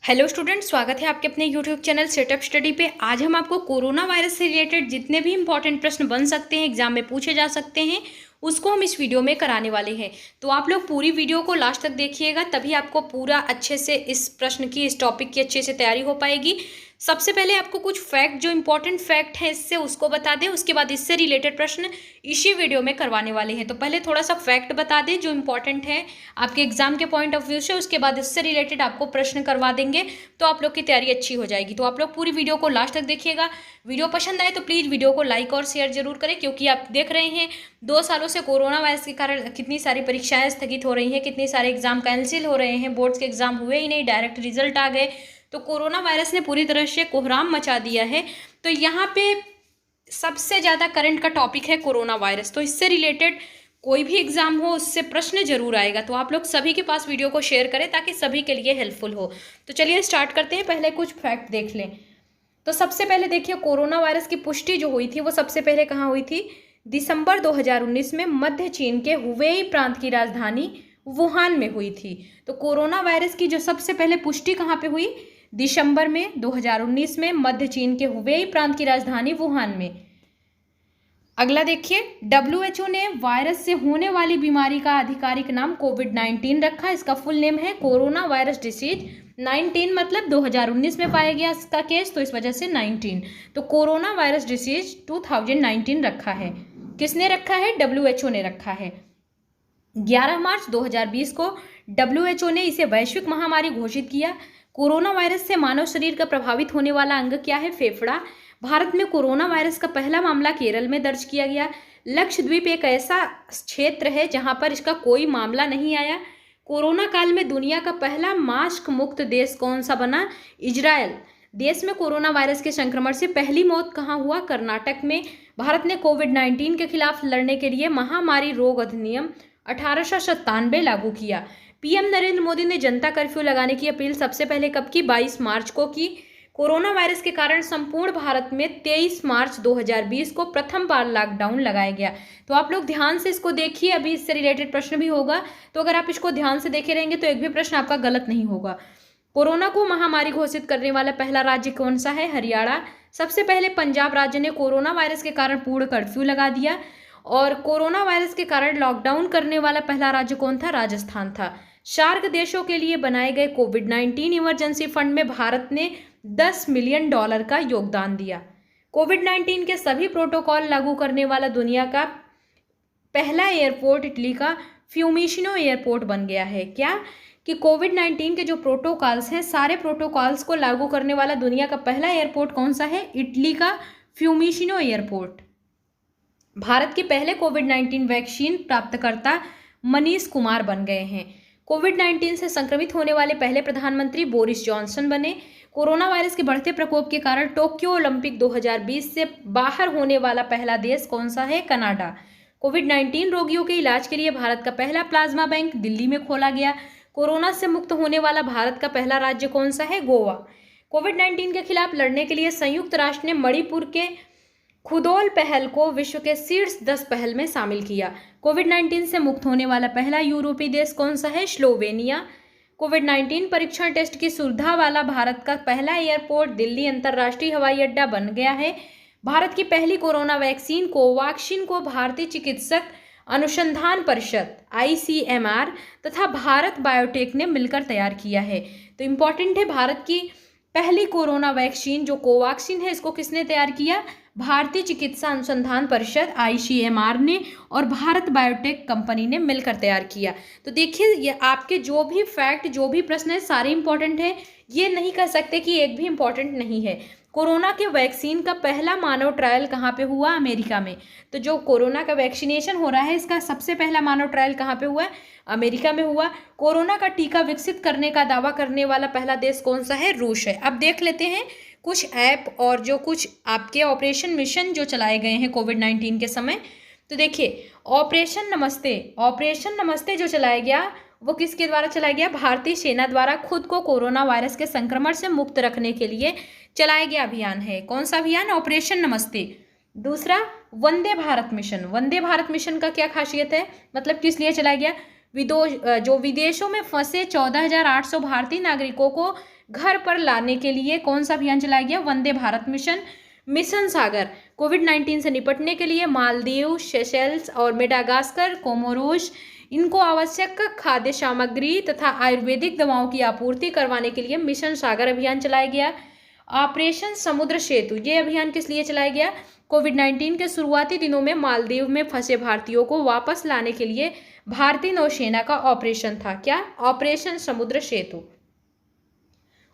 Hello student, स्वागत है आपके अपने यूट्यूब चैनल सेटअप स्टडी पे। आज हम आपको कोरोना वायरस से रिलेटेड जितने भी इंपॉर्टेंट प्रश्न बन सकते हैं, एग्जाम में पूछे जा सकते हैं, उसको हम इस वीडियो में कराने वाले हैं। तो आप लोग पूरी वीडियो को लास्ट तक देखिएगा, तभी आपको पूरा अच्छे से इस प्रश्न की, इस टॉपिक की अच्छे से तैयारी हो पाएगी। सबसे पहले आपको कुछ फैक्ट, जो इंपॉर्टेंट फैक्ट है इससे, उसको बता दें। उसके बाद इससे रिलेटेड प्रश्न इसी वीडियो में करवाने वाले हैं। तो पहले थोड़ा सा फैक्ट बता दें जो इंपॉर्टेंट है आपके एग्जाम के पॉइंट ऑफ व्यू से, उसके बाद इससे रिलेटेड आपको प्रश्न करवा देंगे, तो आप लोग की तैयारी अच्छी हो जाएगी। तो आप लोग पूरी वीडियो को लास्ट तक देखिएगा। वीडियो पसंद आए तो प्लीज़ वीडियो को लाइक और शेयर जरूर करें, क्योंकि आप देख रहे हैं 2 सालों से कोरोना वायरस के कारण कितनी सारी परीक्षाएं स्थगित हो रही हैं, कितने सारे एग्जाम कैंसिल हो रहे हैं, बोर्ड्स के एग्जाम हुए ही नहीं, डायरेक्ट रिजल्ट आ गए। तो कोरोना वायरस ने पूरी तरह से कोहराम मचा दिया है। तो यहाँ पे सबसे ज़्यादा करंट का टॉपिक है कोरोना वायरस। तो इससे रिलेटेड कोई भी एग्जाम हो उससे प्रश्न जरूर आएगा। तो आप लोग सभी के पास वीडियो को शेयर करें ताकि सभी के लिए हेल्पफुल हो। तो चलिए स्टार्ट करते हैं। पहले कुछ फैक्ट देख लें। तो सबसे पहले देखिए, कोरोना वायरस की पुष्टि जो हुई थी वो सबसे पहले कहाँ हुई थी? दिसंबर 2019 में मध्य चीन के हुबेई प्रांत की राजधानी वुहान में हुई थी। तो कोरोना वायरस की जो सबसे पहले पुष्टि कहाँ पे हुई? दिसंबर में 2019 में मध्य चीन के हुबेई प्रांत की राजधानी वुहान में। अगला देखिए, WHO ने वायरस से होने वाली बीमारी का आधिकारिक नाम कोविड-19 रखा। इसका फुल नेम है कोरोना वायरस डिसीज। 19 मतलब 2019 में पाया गया इसका केस, तो इस वजह से 19। तो कोरोना वायरस डिसीज 2019 रखा है। किसने रखा है? WHO ने रखा है। 11 मार्च 2020 को WHO ने इसे वैश्विक महामारी घोषित किया। कोरोना वायरस से मानव शरीर का प्रभावित होने वाला अंग क्या है? फेफड़ा। भारत में कोरोना वायरस का पहला मामला केरल में दर्ज किया गया। लक्षद्वीप एक ऐसा क्षेत्र है जहां पर इसका कोई मामला नहीं आया। कोरोना काल में दुनिया का पहला मास्क मुक्त देश कौन सा बना? इजरायल। देश में कोरोना वायरस के संक्रमण से पहली मौत कहाँ हुआ? कर्नाटक में। भारत ने कोविड-19 के खिलाफ लड़ने के लिए महामारी रोग अधिनियम 1897 लागू किया। पीएम नरेंद्र मोदी ने जनता कर्फ्यू लगाने की अपील सबसे पहले कब की? 22 मार्च को की। कोरोना वायरस के कारण संपूर्ण भारत में 23 मार्च 2020 को प्रथम बार लॉकडाउन लगाया गया। तो आप लोग ध्यान से इसको देखिए, अभी इससे रिलेटेड प्रश्न भी होगा। तो अगर आप इसको ध्यान से देखे रहेंगे तो एक भी प्रश्न आपका गलत नहीं होगा। कोरोना को महामारी घोषित करने वाला पहला राज्य कौन सा है? हरियाणा। सबसे पहले पंजाब राज्य ने कोरोना वायरस के कारण पूर्ण कर्फ्यू लगा दिया। और कोरोना वायरस के कारण लॉकडाउन करने वाला पहला राज्य कौन था? राजस्थान था। सार्क देशों के लिए बनाए गए कोविड-19 इमरजेंसी फंड में भारत ने $10 मिलियन का योगदान दिया। कोविड-19 के सभी प्रोटोकॉल लागू करने वाला दुनिया का पहला एयरपोर्ट इटली का फ्यूमिशिनो एयरपोर्ट बन गया है। क्या? कि कोविड-19 के जो प्रोटोकॉल्स हैं, सारे प्रोटोकॉल्स को लागू करने वाला दुनिया का पहला एयरपोर्ट कौन सा है? इटली का फ्यूमिशिनो एयरपोर्ट। भारत के पहले कोविड-19 वैक्सीन प्राप्तकर्ता मनीष कुमार बन गए हैं। कोविड-19 से संक्रमित होने वाले पहले प्रधानमंत्री बोरिस जॉनसन बने। कोरोना वायरस के बढ़ते प्रकोप के कारण टोक्यो ओलंपिक 2020 से बाहर होने वाला पहला देश कौन सा है? कनाडा। कोविड-19 रोगियों के इलाज के लिए भारत का पहला प्लाज्मा बैंक दिल्ली में खोला गया। कोरोना से मुक्त होने वाला भारत का पहला राज्य कौन सा है? गोवा। कोविड-19 के खिलाफ लड़ने के लिए संयुक्त राष्ट्र ने मणिपुर के खुदोल पहल को विश्व के शीर्ष 10 पहल में शामिल किया। कोविड-19 से मुक्त होने वाला पहला यूरोपीय देश कौन सा है? स्लोवेनिया। कोविड-19 परीक्षण टेस्ट की सुविधा वाला भारत का पहला एयरपोर्ट दिल्ली अंतर्राष्ट्रीय हवाई अड्डा बन गया है। भारत की पहली कोरोना वैक्सीन कोवैक्सीन को भारतीय चिकित्सक अनुसंधान परिषद ICMR तथा भारत बायोटेक ने मिलकर तैयार किया है। तो इम्पॉर्टेंट है, भारत की पहली कोरोना वैक्सीन जो कोवैक्सीन है, इसको किसने तैयार किया? भारतीय चिकित्सा अनुसंधान परिषद ICMR ने और भारत बायोटेक कंपनी ने मिलकर तैयार किया। तो देखिए, ये आपके जो भी फैक्ट, जो भी प्रश्न है, सारे इंपॉर्टेंट है। ये नहीं कह सकते कि एक भी इंपॉर्टेंट नहीं है। कोरोना के वैक्सीन का पहला मानव ट्रायल कहाँ पे हुआ? अमेरिका में। तो जो कोरोना का वैक्सीनेशन हो रहा है, इसका सबसे पहला मानव ट्रायल कहाँ पे हुआ है? अमेरिका में हुआ। कोरोना का टीका विकसित करने का दावा करने वाला पहला देश कौन सा है? रूस है। अब देख लेते हैं कुछ ऐप और जो कुछ आपके ऑपरेशन मिशन जो चलाए गए हैं कोविड-19 के समय। तो देखिए, ऑपरेशन नमस्ते जो चलाया गया वो किसके द्वारा चलाया गया? भारतीय सेना द्वारा खुद को कोरोना वायरस के संक्रमण से मुक्त रखने के लिए चलाया गया अभियान है। कौन सा अभियान? ऑपरेशन नमस्ते। दूसरा, वंदे भारत मिशन। वंदे भारत मिशन का क्या खासियत है, मतलब किस लिए चलाया गया? जो विदेशों में फंसे 14,800 भारतीय नागरिकों को घर पर लाने के लिए कौन सा अभियान चलाया गया? वंदे भारत मिशन। मिशन सागर कोविड-19 से निपटने के लिए मालदीव, सेशेल्स और मेडागास्कर, कोमोरोस इनको आवश्यक खाद्य सामग्री तथा आयुर्वेदिक दवाओं की आपूर्ति करवाने के लिए मिशन सागर अभियान चलाया गया। ऑपरेशन समुद्र सेतु ये अभियान किस लिए चलाया गया? कोविड-19 के शुरुआती दिनों में मालदीव में फंसे भारतीयों को वापस लाने के लिए भारतीय नौसेना का ऑपरेशन था। क्या? ऑपरेशन समुद्र सेतु।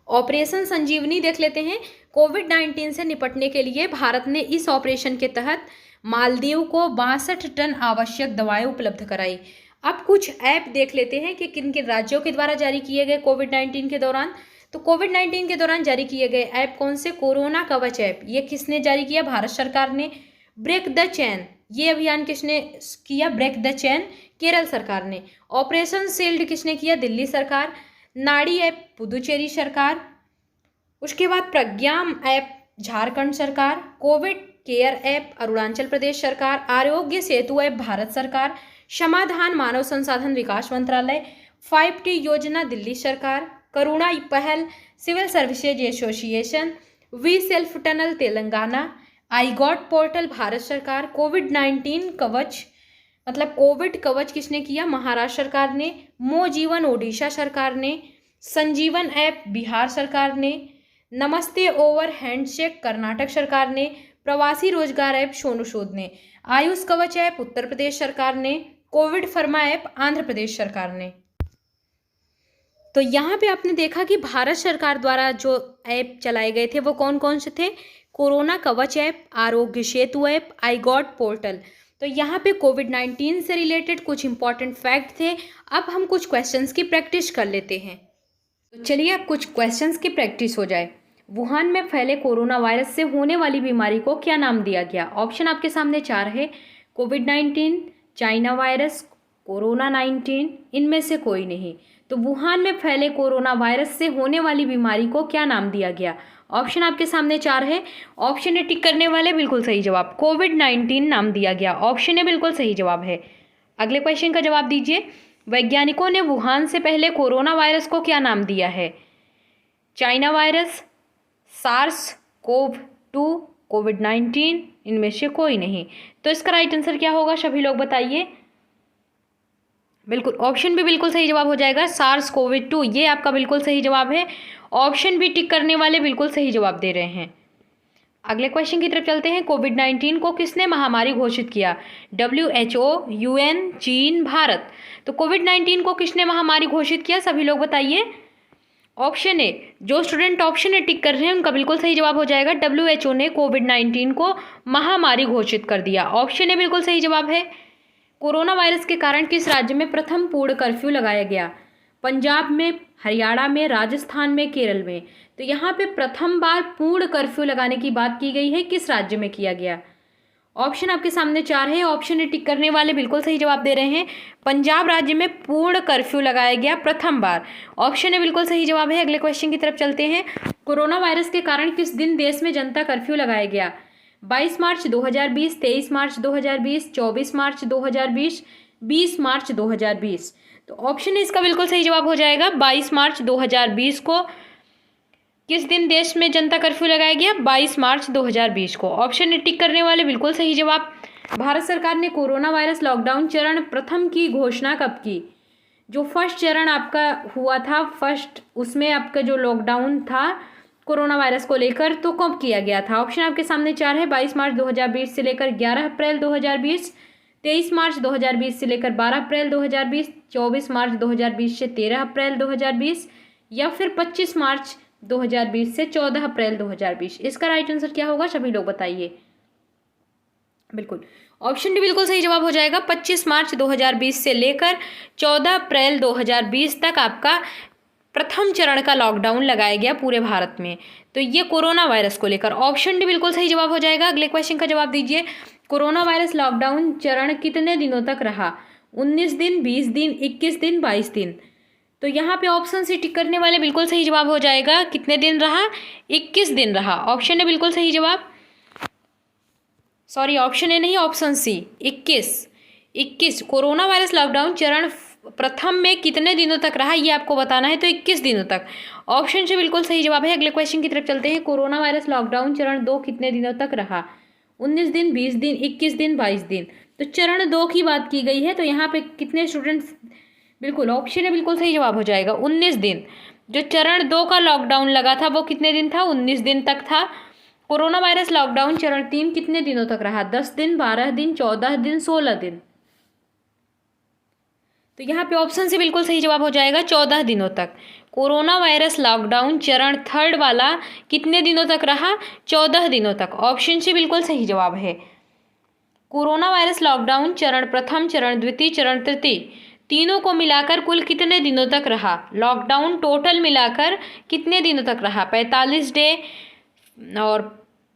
ऑपरेशन संजीवनी देख लेते हैं। कोविड-19 से निपटने के लिए भारत ने इस ऑपरेशन के तहत मालदीव को 62 टन आवश्यक दवाएं उपलब्ध कराई। अब कुछ ऐप देख लेते हैं कि किन किन राज्यों के द्वारा जारी किए गए कोविड-19 के दौरान। तो कोविड-19 के दौरान जारी किए गए ऐप कौन से? कोरोना कवच ऐप। ये किसने जारी किया? भारत सरकार ने। ब्रेक द चेन ये अभियान किसने किया? ब्रेक द चेन केरल सरकार ने। ऑपरेशन शील्ड किसने किया? दिल्ली सरकार। नाड़ी ऐप पुदुचेरी सरकार। उसके बाद प्रज्ञाम ऐप झारखंड सरकार। Covid care app Arunachal Pradesh सरकार। आरोग्य सेतु ऐप भारत सरकार। समाधान मानव संसाधन विकास मंत्रालय। 5T योजना दिल्ली सरकार। करुणा पहल civil services association. We self tunnel Telangana. I got portal Bharat सरकार। कोविड-19 कवच मतलब कोविड कवच किसने किया? महाराष्ट्र सरकार ने। मो जीवन ओडिशा सरकार ने। संजीवन ऐप बिहार सरकार ने। नमस्ते ओवर हैंडशेक कर्नाटक सरकार ने। प्रवासी रोजगार ऐप सोनू सूद ने। आयुष कवच ऐप उत्तर प्रदेश सरकार ने। कोविड फर्मा ऐप आंध्र प्रदेश सरकार ने। तो यहाँ पे आपने देखा कि भारत सरकार द्वारा जो ऐप चलाए गए थे वो कौन कौन से थे? कोरोना कवच ऐप, आरोग्य सेतु ऐप, आई गॉट पोर्टल। तो यहाँ पे कोविड-19 से रिलेटेड कुछ इंपॉर्टेंट फैक्ट थे। अब हम कुछ क्वेश्चंस की प्रैक्टिस कर लेते हैं। तो चलिए अब कुछ क्वेश्चंस की प्रैक्टिस हो जाए। वुहान में फैले कोरोना वायरस से होने वाली बीमारी को क्या नाम दिया गया? ऑप्शन आपके सामने 4 है। कोविड-19, चाइना वायरस, कोरोना 19, इनमें से कोई नहीं। तो वुहान में फैले कोरोना वायरस से होने वाली बीमारी को क्या नाम दिया गया? ऑप्शन आपके सामने 4 है। ऑप्शन ए टिक करने वाले बिल्कुल सही जवाब। कोविड-19 नाम दिया गया। ऑप्शन ए बिल्कुल सही जवाब है। अगले क्वेश्चन का जवाब दीजिए। वैज्ञानिकों ने वुहान से पहले कोरोना वायरस को क्या नाम दिया है? चाइना वायरस, सार्स कोव 2, कोविड-19, इनमें से कोई नहीं। तो इसका राइट आंसर क्या होगा? सभी लोग बताइए। बिल्कुल ऑप्शन भी बिल्कुल सही जवाब हो जाएगा। सार्स कोविड 2 ये आपका बिल्कुल सही जवाब है। ऑप्शन भी टिक करने वाले बिल्कुल सही जवाब दे रहे हैं। अगले क्वेश्चन की तरफ चलते हैं। कोविड-19 को किसने महामारी घोषित किया? WHO, UN, चीन, भारत। तो कोविड-19 को किसने महामारी घोषित किया? सभी लोग बताइए। ऑप्शन ए, जो स्टूडेंट ऑप्शन ए टिक कर रहे हैं उनका बिल्कुल सही जवाब हो जाएगा। WHO ने कोविड-19 को महामारी घोषित कर दिया। ऑप्शन ए बिल्कुल सही जवाब है। कोरोना वायरस के कारण किस राज्य में प्रथम पूर्ण कर्फ्यू लगाया गया? पंजाब में, हरियाणा में, राजस्थान में, केरल में। तो यहाँ पे प्रथम बार पूर्ण कर्फ्यू लगाने की बात की गई है। किस राज्य में किया गया? ऑप्शन आपके सामने 4 है। ऑप्शन ए टिक करने वाले बिल्कुल सही जवाब दे रहे हैं। पंजाब राज्य में पूर्ण कर्फ्यू लगाया गया प्रथम बार। ऑप्शन ए बिल्कुल सही जवाब है। अगले क्वेश्चन की तरफ चलते हैं। कोरोना वायरस के कारण किस दिन देश में जनता कर्फ्यू लगाया गया? 22 मार्च 2020, 23 मार्च 2020, 24 मार्च 2020, 20 मार्च 2020। तो ऑप्शन इसका बिल्कुल सही जवाब हो जाएगा। 22 मार्च 2020 को किस दिन देश में जनता कर्फ्यू लगाया गया? 22 मार्च 2020 को। ऑप्शन ए टिक करने वाले बिल्कुल सही जवाब। भारत सरकार ने कोरोना वायरस लॉकडाउन चरण प्रथम की घोषणा कब की? जो फर्स्ट चरण आपका हुआ था फर्स्ट, उसमें आपका जो लॉकडाउन था कोरोना वायरस को लेकर, तो कब किया गया था? ऑप्शन आपके सामने 4 है। 22 मार्च 2020 से लेकर 11 अप्रैल 2020, 23 मार्च 2020 से लेकर 12 अप्रैल 2020, 24 मार्च 2020 से 13 अप्रैल 2020, या फिर 25 मार्च 2020 से 14 अप्रैल 2020। इसका राइट आंसर क्या होगा? सभी लोग बताइए। बिल्कुल ऑप्शन डी बिल्कुल सही जवाब हो जाएगा। 25 मार्च 2020 से लेकर 14 अप्रैल 2020 तक आपका प्रथम चरण का लॉकडाउन लगाया गया पूरे भारत में। तो ये कोरोना वायरस को लेकर। ऑप्शन डी बिल्कुल सही जवाब हो जाएगा। अगले क्वेश्चन का जवाब दीजिए। कोरोना वायरस लॉकडाउन चरण कितने दिनों तक रहा? 19 दिन, 20 दिन, 21 दिन, 22 दिन। तो यहाँ पे ऑप्शन सी टिक करने वाले बिल्कुल सही जवाब हो जाएगा। कितने दिन रहा? 21 दिन रहा। ऑप्शन ए बिल्कुल सही जवाब। सॉरी, ऑप्शन ए नहीं, option C 21 corona virus lockdown चरण प्रथम में कितने दिनों तक रहा ये आपको बताना है, तो 21 दिनों तक। ऑप्शन से बिल्कुल सही जवाब है। अगले क्वेश्चन की तरफ चलते हैं। कोरोना वायरस लॉकडाउन चरण 2 कितने दिनों तक रहा? 19 दिन, 20 दिन, 21 दिन, 22 दिन। तो चरण 2 की बात की गई है, तो यहाँ पे कितने स्टूडेंट्स, बिल्कुल ऑप्शन है बिल्कुल सही जवाब हो जाएगा, 19 दिन। जो चरण 2 का लॉकडाउन लगा था वो कितने दिन था? 19 दिन तक था। कोरोना वायरस लॉकडाउन चरण 3 कितने दिनों तक रहा? 10 दिन, 12 दिन, 14 दिन, 16 दिन। तो यहाँ पे ऑप्शन से बिल्कुल सही जवाब हो जाएगा 14 दिनों तक। कोरोना वायरस लॉकडाउन चरण 3 वाला कितने दिनों तक रहा? 14 दिनों तक। ऑप्शन से बिल्कुल सही जवाब है। कोरोना वायरस लॉकडाउन चरण प्रथम, चरण द्वितीय, चरण तृतीय, तीनों को मिलाकर कुल कितने दिनों तक रहा? लॉकडाउन टोटल मिलाकर कितने दिनों तक रहा? 45 डे और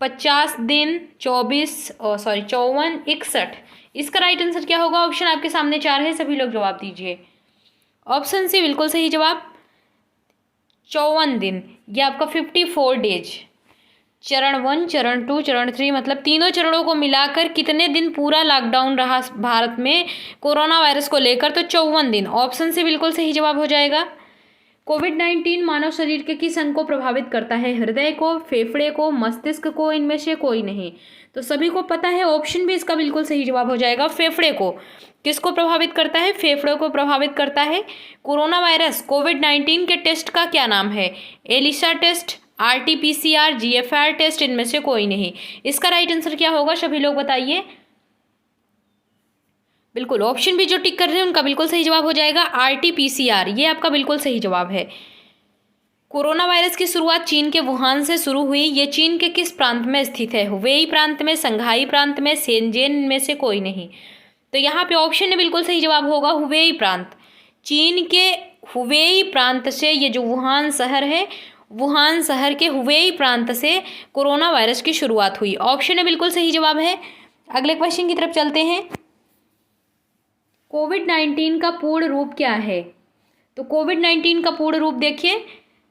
50 दिन, 54, 61। इसका राइट आंसर क्या होगा? ऑप्शन आपके सामने 4 है, सभी लोग जवाब दीजिए। ऑप्शन सी बिल्कुल सही जवाब, 54 दिन। ये आपका 54 डेज। चरण 1, चरण 2, चरण 3, मतलब तीनों चरणों को मिलाकर कितने दिन पूरा लॉकडाउन रहा भारत में कोरोना वायरस को लेकर? तो 54 दिन। ऑप्शन से बिल्कुल सही जवाब हो जाएगा। कोविड-19 मानव शरीर के किस अंग को प्रभावित करता है? हृदय को, फेफड़े को, मस्तिष्क को, इनमें से कोई नहीं। तो सभी को पता है, ऑप्शन भी इसका बिल्कुल सही जवाब हो जाएगा, फेफड़े को। किसको प्रभावित करता है? फेफड़े को प्रभावित करता है। कोरोना वायरस कोविड-19 के टेस्ट का क्या नाम है? Elisa test, RT-PCR, GFR test, इनमें से कोई नहीं। इसका राइट आंसर क्या होगा? सभी लोग बताइए। बिल्कुल ऑप्शन भी जो टिक कर रहे हैं उनका बिल्कुल सही जवाब हो जाएगा, RT-PCR। ये आपका बिल्कुल सही जवाब है। कोरोना वायरस की शुरुआत चीन के वुहान से शुरू हुई। ये चीन के किस प्रांत में स्थित है? हुबेई प्रांत में, संघाई प्रांत में, शेनजेन, में से कोई नहीं। तो यहाँ पे ऑप्शन में बिल्कुल सही जवाब होगा, हुबेई प्रांत। चीन के हुबेई प्रांत से, ये जो वुहान शहर है, वुहान शहर के हुबेई प्रांत से कोरोना वायरस की शुरुआत हुई। ऑप्शन में बिल्कुल सही जवाब है। अगले क्वेश्चन की तरफ चलते हैं। कोविड-19 का पूर्ण रूप क्या है? तो कोविड-19 का पूर्ण रूप देखिए,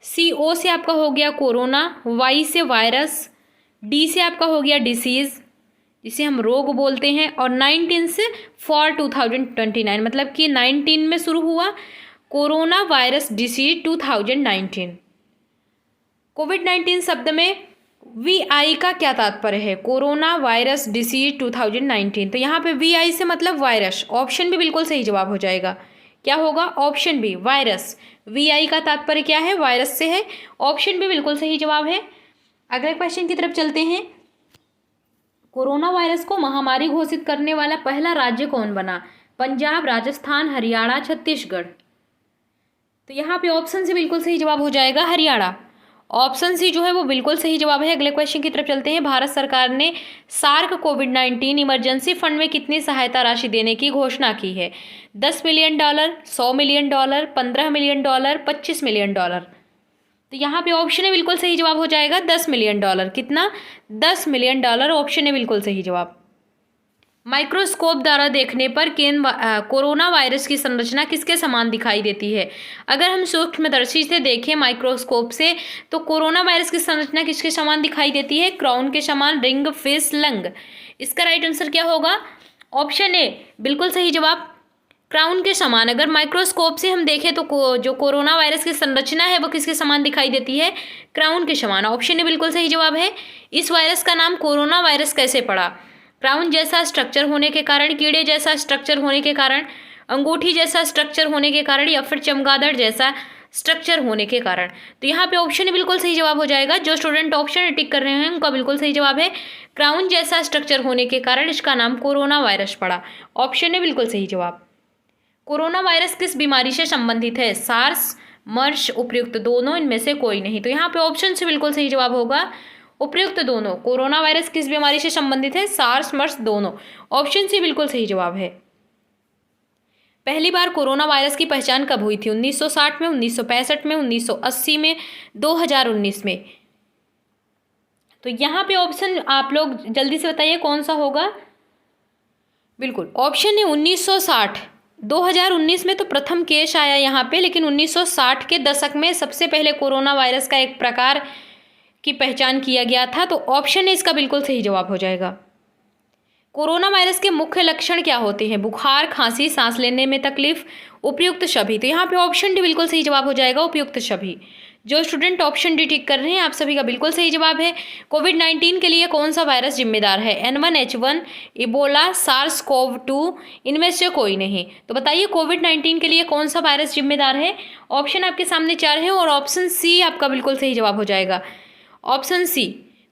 CO से आपका हो गया कोरोना, Y से वायरस, D से आपका हो गया डिसीज़, जिसे हम रोग बोलते हैं, और 19 से फॉर 2029, मतलब कि 19 में शुरू हुआ कोरोना वायरस डिसीज 2019। कोविड-19 शब्द में VI का क्या तात्पर्य है? Corona virus disease 2019। तो यहाँ पे VI से मतलब वायरस। ऑप्शन भी बिल्कुल सही जवाब हो जाएगा। क्या होगा? Option B, virus. VI का तात्पर्य क्या है? वायरस से है। ऑप्शन भी बिल्कुल सही जवाब है। अगले क्वेश्चन की तरफ चलते हैं। कोरोना वायरस को महामारी घोषित करने वाला पहला राज्य कौन बना? पंजाब, राजस्थान, हरियाणा, छत्तीसगढ़। तो यहाँ पे ऑप्शन से बिल्कुल सही जवाब हो जाएगा, हरियाणा। ऑप्शन सी जो है वो बिल्कुल सही जवाब है। अगले क्वेश्चन की तरफ चलते हैं। भारत सरकार ने सार्क कोविड-19 इमरजेंसी फंड में कितनी सहायता राशि देने की घोषणा की है? $10 मिलियन, $100 मिलियन, $15 मिलियन, $25 मिलियन। तो यहाँ पे ऑप्शन है बिल्कुल सही जवाब हो जाएगा, $10 मिलियन। कितना? $10 मिलियन। ऑप्शन है बिल्कुल सही जवाब। माइक्रोस्कोप द्वारा देखने पर कोरोना वायरस की संरचना किसके समान दिखाई देती है? अगर हम सूक्ष्मदर्शी से देखें माइक्रोस्कोप से, तो कोरोना वायरस की संरचना किसके समान दिखाई देती है? क्राउन के समान, रिंग, फिश, लंग। इसका राइट आंसर क्या होगा? ऑप्शन ए बिल्कुल सही जवाब, क्राउन के समान। अगर माइक्रोस्कोप से हम देखें तो जो कोरोना वायरस की संरचना है वो किसके समान दिखाई देती है? क्राउन के समान। ऑप्शन ए बिल्कुल सही जवाब है। इस वायरस का नाम कोरोना वायरस कैसे पड़ा? क्राउन जैसा स्ट्रक्चर होने के कारण, कीड़े जैसा स्ट्रक्चर होने के कारण, अंगूठी जैसा स्ट्रक्चर होने के कारण, या फिर चमगादड़ जैसा स्ट्रक्चर होने के कारण। तो यहाँ पे ऑप्शन बिल्कुल सही जवाब हो जाएगा। जो स्टूडेंट ऑप्शन टिक कर रहे हैं उनका बिल्कुल सही जवाब है, क्राउन जैसा स्ट्रक्चर होने के कारण इसका नाम कोरोना वायरस पड़ा। ऑप्शन है बिल्कुल सही जवाब। कोरोना वायरस किस बीमारी से संबंधित है? सार्स, मर्स, उपयुक्त दोनों, इनमें से कोई नहीं। तो यहाँ पे ऑप्शन से बिल्कुल सही जवाब होगा, उपयुक्त दोनों। कोरोना वायरस किस बीमारी से संबंधित है? सार्स, मर्स, दोनों। ऑप्शन सी बिल्कुल सही जवाब है। पहली बार कोरोना वायरस की पहचान कब हुई थी? 1960 में, 1965 में, 1980 में, 2019 में। तो यहाँ पे ऑप्शन आप लोग जल्दी से बताइए कौन सा होगा। बिल्कुल ऑप्शन है 1960। 2019 में तो प्रथम केस आया यहाँ पे, लेकिन 1960 के दशक में सबसे पहले कोरोना वायरस का एक प्रकार की पहचान किया गया था। तो ऑप्शन है इसका बिल्कुल सही जवाब हो जाएगा। कोरोना वायरस के मुख्य लक्षण क्या होते हैं? बुखार, खांसी, सांस लेने में तकलीफ, उपयुक्त सभी। तो यहाँ पे ऑप्शन डी बिल्कुल सही जवाब हो जाएगा, उपयुक्त सभी। जो स्टूडेंट ऑप्शन डी टिक कर रहे हैं आप सभी का बिल्कुल सही जवाब है। कोविड-19 के लिए कौन सा वायरस जिम्मेदार है? N1H1, इबोला, SARS-CoV-2, इनमें से कोई नहीं। तो बताइए कोविड-19 के लिए कौन सा वायरस जिम्मेदार है? ऑप्शन आपके सामने 4 है और ऑप्शन सी आपका बिल्कुल सही जवाब हो जाएगा। ऑप्शन सी,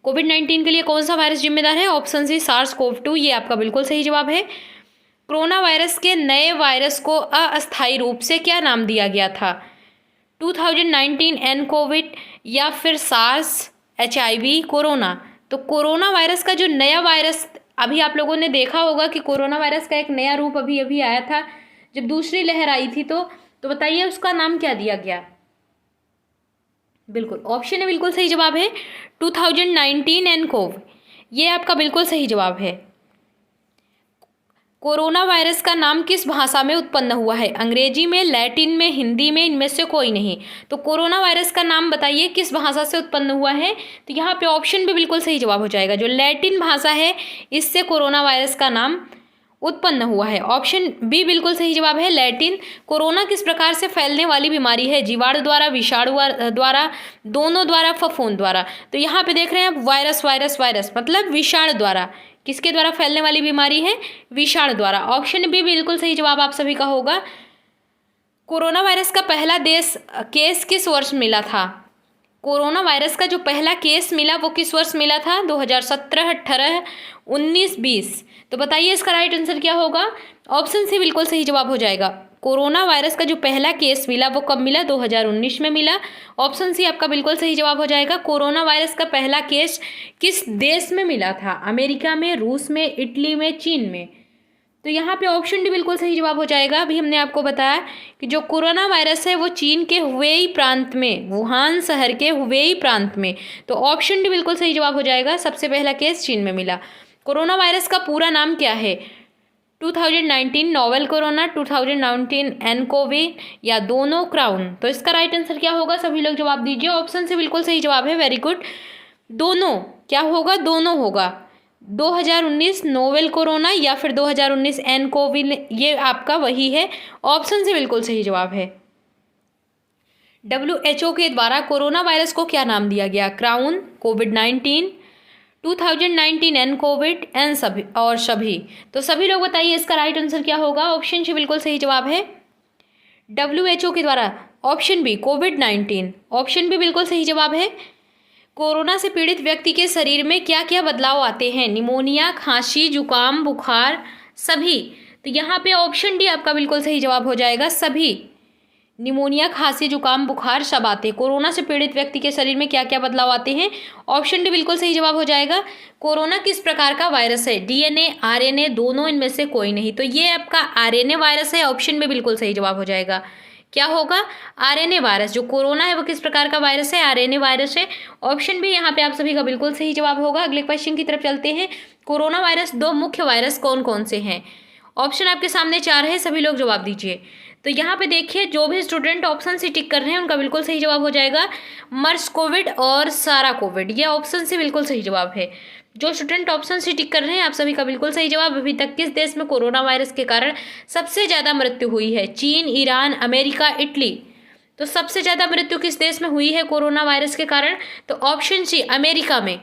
कोविड-19 के लिए कौन सा वायरस जिम्मेदार है? ऑप्शन सी SARS-CoV-2, ये आपका बिल्कुल सही जवाब है। कोरोना वायरस के नए वायरस को अस्थायी रूप से क्या नाम दिया गया था? 2019 nCovid या फिर SARS, HIV, कोरोना। तो कोरोना वायरस का जो नया वायरस, अभी आप लोगों ने देखा होगा कि कोरोना वायरस का एक नया रूप अभी अभी आया था जब दूसरी लहर आई थी, तो बताइए उसका नाम क्या दिया गया? बिल्कुल ऑप्शन है बिल्कुल सही जवाब है 2019 nCoV, ये आपका बिल्कुल सही जवाब है। कोरोना वायरस का नाम किस भाषा में उत्पन्न हुआ है? अंग्रेजी में, लैटिन में, हिंदी में, इनमें से कोई नहीं। तो कोरोना वायरस का नाम बताइए किस भाषा से उत्पन्न हुआ है? तो यहाँ पे ऑप्शन भी बिल्कुल सही जवाब हो जाएगा। जो लैटिन भाषा है इससे कोरोना वायरस का नाम उत्पन्न हुआ है। ऑप्शन बी बिल्कुल सही जवाब है, लैटिन। कोरोना किस प्रकार से फैलने वाली बीमारी है? जीवाणु द्वारा, विषाणु द्वारा, दोनों द्वारा, फफूंद द्वारा। तो यहाँ पे देख रहे हैं आप वायरस वायरस वायरस मतलब विषाणु द्वारा। किसके द्वारा फैलने वाली बीमारी है? विषाणु द्वारा। ऑप्शन बी बिल्कुल सही जवाब आप सभी का होगा। कोरोना वायरस का पहला केस किस वर्ष मिला था? कोरोना वायरस का जो पहला केस मिला वो किस वर्ष मिला था? 2017, 18, 19, 20। तो बताइए इसका राइट आंसर क्या होगा? ऑप्शन सी बिल्कुल सही जवाब हो जाएगा। कोरोना वायरस का जो पहला केस मिला वो कब मिला? 2019 में मिला। ऑप्शन सी आपका बिल्कुल सही जवाब हो जाएगा। कोरोना वायरस का पहला केस किस देश में मिला था? अमेरिका में, रूस में, इटली में, चीन में। तो यहाँ पे ऑप्शन डी बिल्कुल सही जवाब हो जाएगा। अभी हमने आपको बताया कि जो कोरोना वायरस है वो चीन के हुबेई प्रांत में, वुहान शहर के हुबेई प्रांत में। तो ऑप्शन डी बिल्कुल सही जवाब हो जाएगा। सबसे पहला केस चीन में मिला। कोरोना वायरस का पूरा नाम क्या है? 2019 नोवेल कोरोना, 2019 nCoV या दोनों क्राउन। तो इसका राइट आंसर क्या होगा? सभी लोग जवाब दीजिए। ऑप्शन से बिल्कुल सही जवाब है, वेरी गुड। दोनों क्या होगा? दोनों होगा। 2019 नोवेल कोरोना या फिर 2019 nCoV, ये आपका वही है। ऑप्शन से बिल्कुल सही जवाब है। WHO के द्वारा कोरोना वायरस को क्या नाम दिया गया? क्राउन, कोविड-19, 2019 nCovid एन सभी और सभी। तो सभी लोग बताइए इसका राइट आंसर क्या होगा? ऑप्शन से बिल्कुल सही जवाब है। WHO के द्वारा ऑप्शन बी कोविड-19, ऑप्शन बी बिल्कुल सही जवाब है। कोरोना से पीड़ित व्यक्ति के शरीर में क्या क्या बदलाव आते हैं? निमोनिया, खांसी, जुकाम, बुखार, सभी। तो यहाँ पे ऑप्शन डी आपका बिल्कुल सही जवाब हो जाएगा, सभी। निमोनिया, खांसी, जुकाम, बुखार सब आते हैं। कोरोना से पीड़ित व्यक्ति के शरीर में क्या क्या बदलाव आते हैं? ऑप्शन डी बिल्कुल सही जवाब हो जाएगा। कोरोना किस प्रकार का वायरस है? DNA, RNA, दोनों, इनमें से कोई नहीं। तो ये आपका RNA वायरस है। ऑप्शन में बिल्कुल सही जवाब हो जाएगा। क्या होगा? RNA virus. जो कोरोना है वो किस प्रकार का वायरस है? RNA वायरस है। ऑप्शन भी यहाँ पे आप सभी का बिल्कुल सही जवाब होगा। अगले क्वेश्चन की तरफ चलते हैं। कोरोना वायरस, दो मुख्य वायरस कौन कौन से हैं? ऑप्शन आपके सामने 4 है, सभी लोग जवाब दीजिए। तो यहाँ पे देखिए जो भी स्टूडेंट ऑप्शन से टिक कर रहे हैं उनका बिल्कुल सही जवाब हो जाएगा मर्स कोविड और सारा कोविड, ये ऑप्शन से बिल्कुल सही जवाब है। जो स्टूडेंट ऑप्शन से टिक कर रहे हैं आप सभी का बिल्कुल सही जवाब। अभी तक किस देश में कोरोना वायरस के कारण सबसे ज़्यादा मृत्यु हुई है? चीन, ईरान, अमेरिका, इटली। तो सबसे ज़्यादा मृत्यु किस देश में हुई है कोरोना वायरस के कारण? तो ऑप्शन सी अमेरिका में,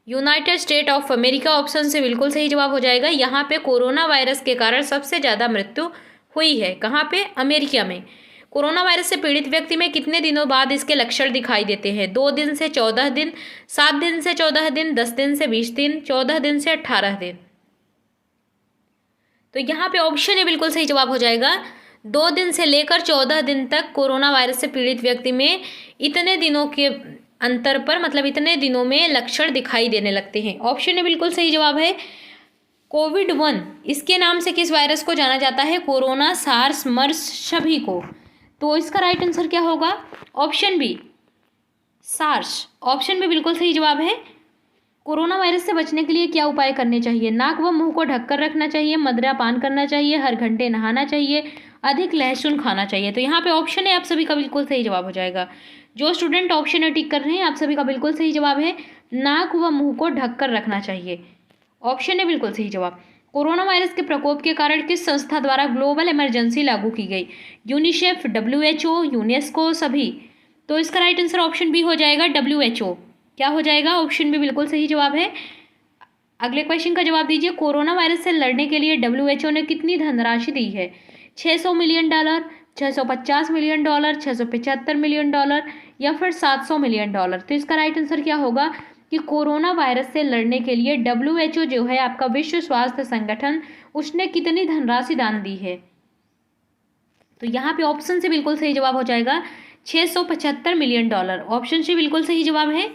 United state of America. Option से बिल्कुल सही जवाब हो जाएगा। यहाँ पे कोरोना वायरस के कारण सबसे ज़्यादा मृत्यु हुई है। कहाँ पे? अमेरिका में। कोरोना वायरस से पीड़ित व्यक्ति में कितने दिनों बाद इसके लक्षण दिखाई देते हैं? 2 दिन से 14 दिन, 7 दिन से 14 दिन, 10 दिन से 20 दिन, 14 दिन से 18 दिन। तो यहाँ पे ऑप्शन ए बिल्कुल सही जवाब हो जाएगा। 2 दिन से लेकर 14 दिन तक कोरोना वायरस से पीड़ित व्यक्ति में इतने दिनों के अंतर पर, मतलब इतने दिनों में लक्षण दिखाई देने लगते हैं। ऑप्शन ए बिल्कुल सही जवाब है। कोविड-1 इसके नाम से किस वायरस को जाना जाता है? कोरोना, सार्स, मर्स, सभी को। तो इसका राइट आंसर क्या होगा? Option B SARS. Option B बिल्कुल सही जवाब है। कोरोना वायरस से बचने के लिए क्या उपाय करने चाहिए? नाक व मुंह को ढककर रखना चाहिए, मदिरा पान करना चाहिए, हर घंटे नहाना चाहिए, अधिक लहसुन खाना चाहिए। तो यहाँ पे ऑप्शन है आप सभी का बिल्कुल सही जवाब हो जाएगा। जो स्टूडेंट ऑप्शन ए टिक कर रहे हैं आप सभी का बिल्कुल सही जवाब है, नाक व मुंह को ढककर रखना चाहिए। ऑप्शन है बिल्कुल सही जवाब। कोरोना वायरस के प्रकोप के कारण किस संस्था द्वारा ग्लोबल इमरजेंसी लागू की गई? यूनिसेफ, WHO, यूनेस्को, सभी। तो इसका राइट आंसर ऑप्शन बी हो जाएगा WHO। क्या हो जाएगा? ऑप्शन बी बिल्कुल सही जवाब है। अगले क्वेश्चन का जवाब दीजिए। कोरोना वायरस से लड़ने के लिए WHO ने कितनी धनराशि दी है? $600 मिलियन, $650 मिलियन, $675 मिलियन या फिर $700 मिलियन? तो इसका राइट आंसर क्या होगा कि कोरोना वायरस से लड़ने के लिए WHO जो है आपका विश्व स्वास्थ्य संगठन, उसने कितनी धनराशि दान दी है? तो यहाँ पे ऑप्शन से बिल्कुल सही जवाब हो जाएगा $675 मिलियन। ऑप्शन से बिल्कुल सही जवाब है।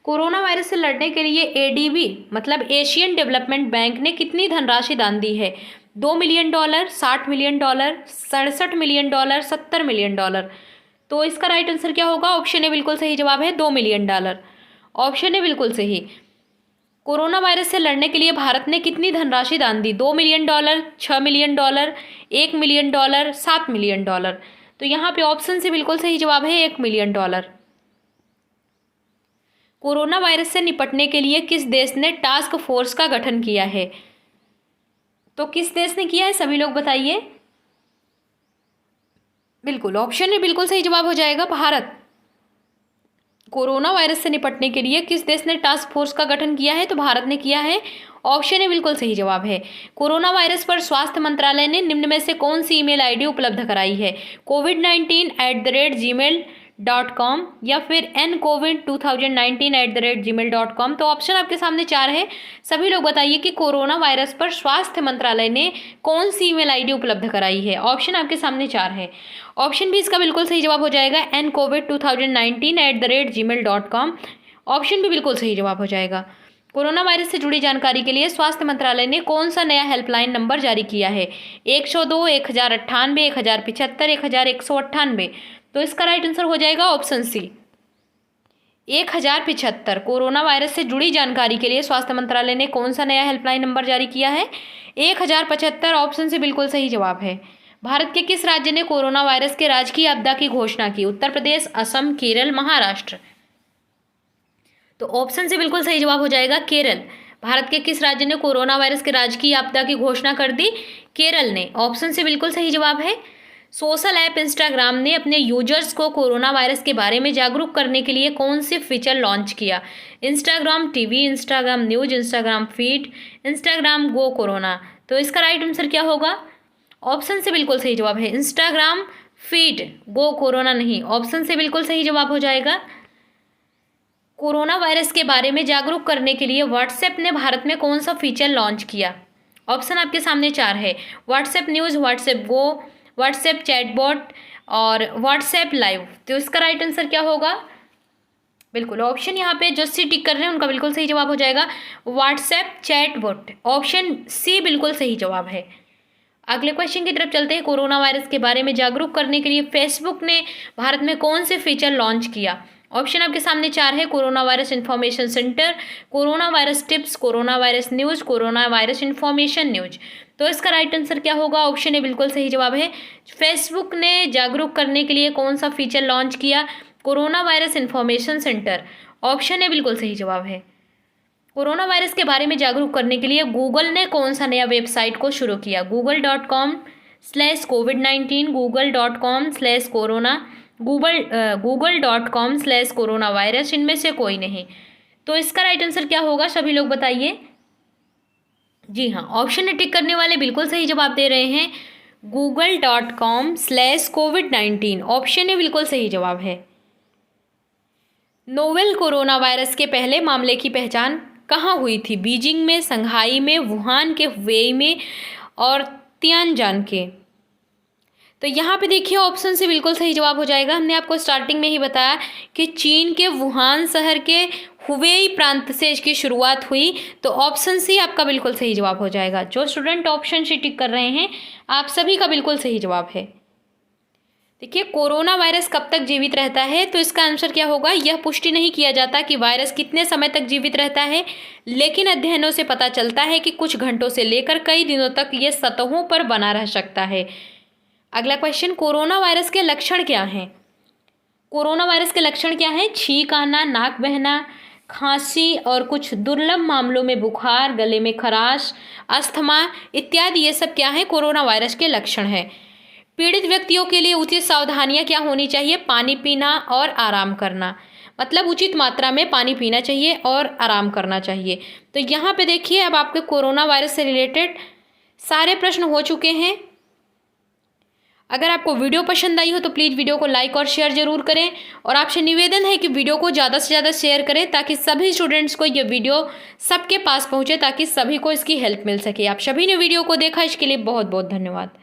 कोरोना वायरस से लड़ने के लिए ADB मतलब एशियन डेवलपमेंट बैंक ने कितनी धनराशि दान दी है? $2 मिलियन, $60 मिलियन, $67 मिलियन, $70 मिलियन? तो इसका राइट आंसर क्या होगा? ऑप्शन ए बिल्कुल सही जवाब है, $2 मिलियन। ऑप्शन ए बिल्कुल सही। कोरोना वायरस से लड़ने के लिए भारत ने कितनी धनराशि दान दी? $2 मिलियन, $6 मिलियन, $1 मिलियन, $7 मिलियन? तो यहाँ पे ऑप्शन से बिल्कुल सही जवाब है, $1 मिलियन। कोरोना वायरस से निपटने के लिए किस देश ने टास्क फोर्स का गठन किया है? तो किस देश ने किया है, सभी लोग बताइए। बिल्कुल ऑप्शन में बिल्कुल सही जवाब हो जाएगा, भारत। कोरोना वायरस से निपटने के लिए किस देश ने टास्क फोर्स का गठन किया है? तो भारत ने किया है। ऑप्शन ए बिल्कुल सही जवाब है। कोरोना वायरस पर स्वास्थ्य मंत्रालय ने निम्न में से कौन सी ईमेल आईडी उपलब्ध कराई है? covid19@gmail.com या फिर ncovid2019@gmail.com? तो ऑप्शन आपके सामने 4 है। सभी लोग बताइए कि कोरोना वायरस पर स्वास्थ्य मंत्रालय ने कौन सी ईमेल आईडी उपलब्ध कराई है? ऑप्शन आपके सामने 4 है। ऑप्शन बी इसका बिल्कुल सही जवाब हो जाएगा, ncovid2019@gmail.com। ऑप्शन भी बिल्कुल सही जवाब हो जाएगा। कोरोना वायरस से जुड़ी जानकारी के लिए स्वास्थ्य मंत्रालय ने कौन सा नया हेल्पलाइन नंबर जारी किया है? 102, 1098, 1075, 1198? तो इसका राइट आंसर हो जाएगा ऑप्शन सी, 1075। कोरोना वायरस से जुड़ी जानकारी के लिए स्वास्थ्य मंत्रालय ने कौन सा नया हेल्पलाइन नंबर जारी किया है? 1075। ऑप्शन से बिल्कुल सही जवाब है। भारत के किस राज्य ने कोरोना वायरस के राजकीय आपदा की घोषणा की? उत्तर प्रदेश, असम, केरल, महाराष्ट्र? तो ऑप्शन से बिल्कुल सही जवाब हो जाएगा, केरल। भारत के किस राज्य ने कोरोना वायरस के राजकीय आपदा की घोषणा कर दी? केरल ने। ऑप्शन से बिल्कुल सही जवाब है। सोशल ऐप इंस्टाग्राम ने अपने यूजर्स को कोरोना वायरस के बारे में जागरूक करने के लिए कौन से फीचर लॉन्च किया? Instagram TV, Instagram news, Instagram feed, Instagram गो कोरोना? तो इसका राइट आंसर क्या होगा? ऑप्शन से बिल्कुल सही जवाब है, इंस्टाग्राम फीड, गो कोरोना नहीं। ऑप्शन से बिल्कुल सही जवाब हो जाएगा। कोरोना वायरस के बारे में जागरूक करने के लिए व्हाट्सएप ने भारत में कौन सा फीचर लॉन्च किया? ऑप्शन आपके सामने 4 है, व्हाट्सएप न्यूज़, व्हाट्सएप गो, व्हाट्सएप चैटबॉट और व्हाट्सएप लाइव। तो इसका राइट आंसर क्या होगा? बिल्कुल ऑप्शन यहाँ पे जो सी टिक कर रहे हैं उनका बिल्कुल सही जवाब हो जाएगा, व्हाट्सएप चैटबॉट। ऑप्शन सी बिल्कुल सही जवाब है। अगले क्वेश्चन की तरफ चलते हैं। कोरोना वायरस के बारे में जागरूक करने के लिए फेसबुक ने भारत में कौन से फीचर लॉन्च किया? ऑप्शन आपके सामने 4 है, corona virus information centre, corona virus tips, corona virus news, corona virus information news. तो इसका राइट आंसर क्या होगा? ऑप्शन ए बिल्कुल सही जवाब है। फेसबुक ने जागरूक करने के लिए कौन सा फीचर लॉन्च किया? Corona virus information centre. Option A बिल्कुल सही जवाब है। कोरोना वायरस के बारे में जागरूक करने के लिए गूगल ने कौन सा नया वेबसाइट को शुरू किया? google.com/covid19, google.com/corona, google.com/कोरोना virus? इनमें से कोई नहीं। तो इसका राइट आंसर क्या होगा? सभी लोग बताइए। जी हाँ, ऑप्शन ने टिक करने वाले बिल्कुल सही जवाब दे रहे हैं, google.com/covid19। ऑप्शन ए बिल्कुल सही जवाब है। नोवेल कोरोना वायरस के पहले मामले की पहचान कहाँ हुई थी? बीजिंग में, संघाई में, वुहान के हुबेई में और तियानजान के? तो यहाँ पे देखिए ऑप्शन से बिल्कुल सही जवाब हो जाएगा। हमने आपको स्टार्टिंग में ही बताया कि चीन के वुहान शहर के हुबेई प्रांत से इसकी शुरुआत हुई। तो ऑप्शन सी आपका बिल्कुल सही जवाब हो जाएगा। जो स्टूडेंट ऑप्शन सी टिक कर रहे हैं आप सभी का बिल्कुल सही जवाब है। देखिए कोरोना वायरस कब तक जीवित रहता है? तो इसका आंसर क्या होगा? यह पुष्टि नहीं किया जाता कि वायरस कितने समय तक जीवित रहता है, लेकिन अध्ययनों से पता चलता है कि कुछ घंटों से लेकर कई दिनों तक यह सतहों पर बना रह सकता है। अगला क्वेश्चन, कोरोना वायरस के लक्षण क्या हैं? कोरोना वायरस के लक्षण क्या हैं? छींक आना, नाक बहना, खांसी और कुछ दुर्लभ मामलों में बुखार, गले में खराश, अस्थमा इत्यादि, ये सब क्या है, कोरोना वायरस के लक्षण है। पीड़ित व्यक्तियों के लिए उचित सावधानियां क्या होनी चाहिए? पानी पीना और आराम करना, मतलब उचित मात्रा में पानी पीना चाहिए और आराम करना चाहिए। तो यहाँ पे देखिए, अब आपके कोरोना वायरस से रिलेटेड सारे प्रश्न हो चुके हैं। अगर आपको वीडियो पसंद आई हो तो प्लीज़ वीडियो को लाइक और शेयर जरूर करें, और आपसे निवेदन है कि वीडियो को ज़्यादा से ज़्यादा शेयर करें ताकि सभी स्टूडेंट्स को ये वीडियो सबके पास पहुंचे, ताकि सभी को इसकी हेल्प मिल सके। आप सभी ने वीडियो को देखा, इसके लिए बहुत बहुत धन्यवाद।